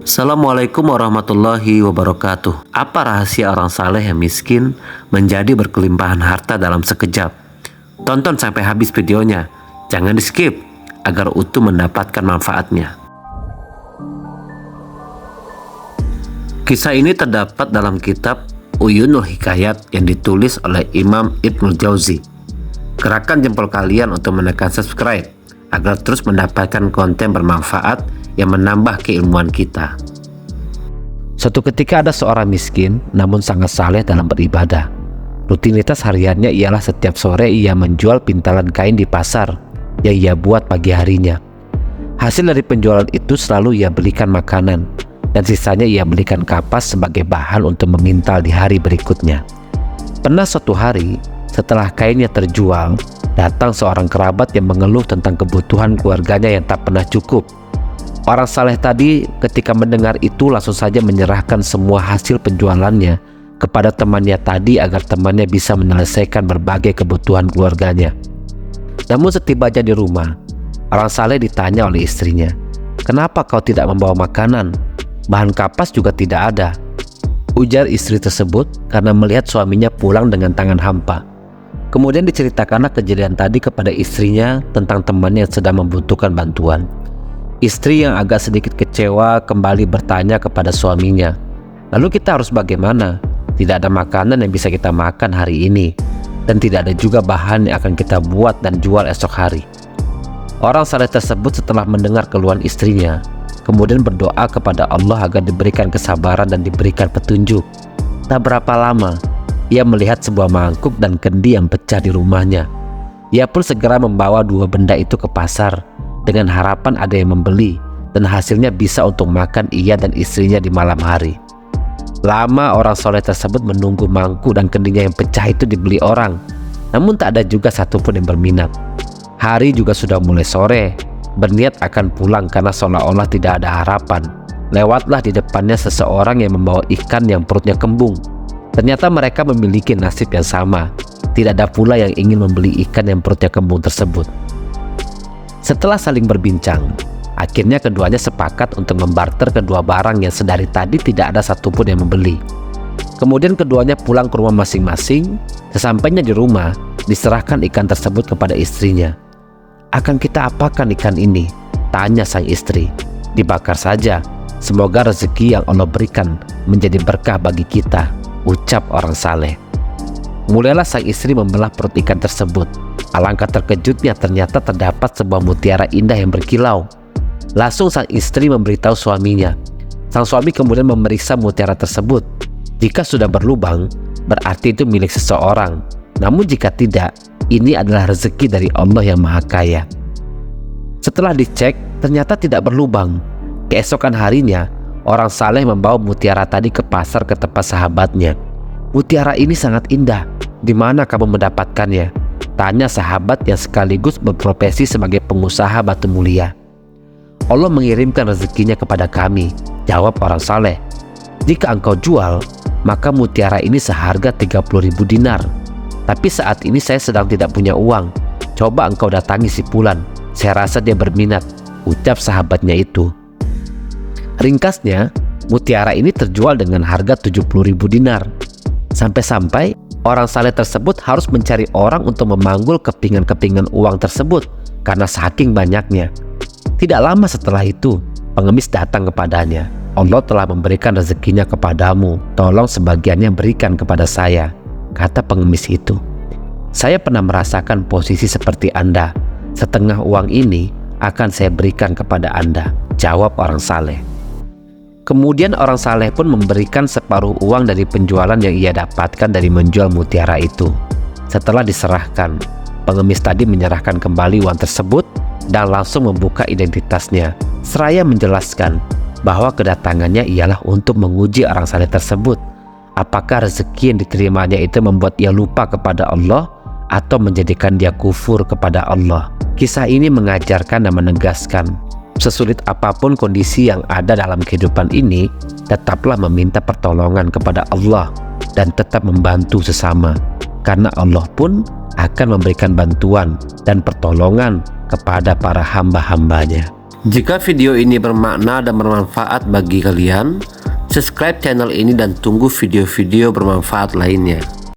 Assalamualaikum warahmatullahi wabarakatuh. Apa rahasia orang saleh yang miskin menjadi berkelimpahan harta dalam sekejap? Tonton sampai habis videonya. Jangan di skip agar utuh mendapatkan manfaatnya. Kisah ini terdapat dalam kitab Uyunul Hikayat yang ditulis oleh Imam Ibnul Jauzi. Gerakan jempol kalian untuk menekan subscribe agar terus mendapatkan konten bermanfaat yang menambah keilmuan kita. Suatu ketika ada seorang miskin namun sangat saleh dalam beribadah. Rutinitas hariannya ialah setiap sore ia menjual pintalan kain di pasar yang ia buat pagi harinya. Hasil dari penjualan itu selalu ia belikan makanan dan sisanya ia belikan kapas sebagai bahan untuk memintal di hari berikutnya. Pernah suatu hari setelah kainnya terjual, datang seorang kerabat yang mengeluh tentang kebutuhan keluarganya yang tak pernah cukup. Orang saleh tadi ketika mendengar itu langsung saja menyerahkan semua hasil penjualannya kepada temannya tadi agar temannya bisa menyelesaikan berbagai kebutuhan keluarganya. Namun setibanya di rumah, orang saleh ditanya oleh istrinya, "Kenapa kau tidak membawa makanan? Bahan kapas juga tidak ada." Ujar istri tersebut karena melihat suaminya pulang dengan tangan hampa. Kemudian diceritakanlah kejadian tadi kepada istrinya tentang temannya yang sedang membutuhkan bantuan. Istri yang agak sedikit kecewa kembali bertanya kepada suaminya, "Lalu kita harus bagaimana? Tidak ada makanan yang bisa kita makan hari ini, dan tidak ada juga bahan yang akan kita buat dan jual esok hari." Orang saleh tersebut setelah mendengar keluhan istrinya, kemudian berdoa kepada Allah agar diberikan kesabaran dan diberikan petunjuk. Tak berapa lama, ia melihat sebuah mangkuk dan kendi yang pecah di rumahnya. Ia pun segera membawa dua benda itu ke pasar dengan harapan ada yang membeli dan hasilnya bisa untuk makan ia dan istrinya di malam hari. Lama orang soleh tersebut menunggu mangkuk dan kendinya yang pecah itu dibeli orang, namun tak ada juga satupun yang berminat. Hari juga sudah mulai sore, berniat akan pulang karena seolah-olah tidak ada harapan. Lewatlah di depannya seseorang yang membawa ikan yang perutnya kembung. Ternyata mereka memiliki nasib yang sama. Tidak ada pula yang ingin membeli ikan yang perutnya kembung tersebut. Setelah saling berbincang, akhirnya keduanya sepakat untuk membarter kedua barang yang sedari tadi tidak ada satupun yang membeli. Kemudian keduanya pulang ke rumah masing-masing. Sesampainya di rumah, diserahkan ikan tersebut kepada istrinya. "Akan kita apakan ikan ini?" tanya sang istri. "Dibakar saja. Semoga rezeki yang Allah berikan menjadi berkah bagi kita," ucap orang saleh. Mulailah sang istri membelah perut ikan tersebut. Alangkah terkejutnya ternyata terdapat sebuah mutiara indah yang berkilau. Langsung sang istri memberitahu suaminya. Sang suami kemudian memeriksa mutiara tersebut. Jika sudah berlubang, berarti itu milik seseorang. Namun jika tidak, ini adalah rezeki dari Allah yang Maha Kaya. Setelah dicek, ternyata tidak berlubang. Keesokan harinya, orang saleh membawa mutiara tadi ke pasar ke tempat sahabatnya. "Mutiara ini sangat indah. Di mana kamu mendapatkannya?" tanya sahabat yang sekaligus berprofesi sebagai pengusaha batu mulia. "Allah mengirimkan rezekinya kepada kami," jawab orang saleh. "Jika engkau jual, maka mutiara ini seharga 30.000 dinar. Tapi saat ini saya sedang tidak punya uang. Coba engkau datangi si Fulan. Saya rasa dia berminat," ucap sahabatnya itu. Ringkasnya, mutiara ini terjual dengan harga 70.000 dinar. Sampai-sampai orang saleh tersebut harus mencari orang untuk memanggul kepingan-kepingan uang tersebut karena saking banyaknya. Tidak lama setelah itu, pengemis datang kepadanya. "Allah telah memberikan rezekinya kepadamu. Tolong sebagiannya berikan kepada saya," kata pengemis itu. "Saya pernah merasakan posisi seperti Anda. Setengah uang ini akan saya berikan kepada Anda," jawab orang saleh. Kemudian orang saleh pun memberikan separuh uang dari penjualan yang ia dapatkan dari menjual mutiara itu. Setelah diserahkan, pengemis tadi menyerahkan kembali uang tersebut dan langsung membuka identitasnya, seraya menjelaskan bahwa kedatangannya ialah untuk menguji orang saleh tersebut. Apakah rezeki yang diterimanya itu membuat ia lupa kepada Allah atau menjadikan dia kufur kepada Allah. Kisah ini mengajarkan dan menegaskan, sesulit apapun kondisi yang ada dalam kehidupan ini, tetaplah meminta pertolongan kepada Allah dan tetap membantu sesama, karena Allah pun akan memberikan bantuan dan pertolongan kepada para hamba-hambanya. Jika video ini bermakna dan bermanfaat bagi kalian, subscribe channel ini dan tunggu video-video bermanfaat lainnya.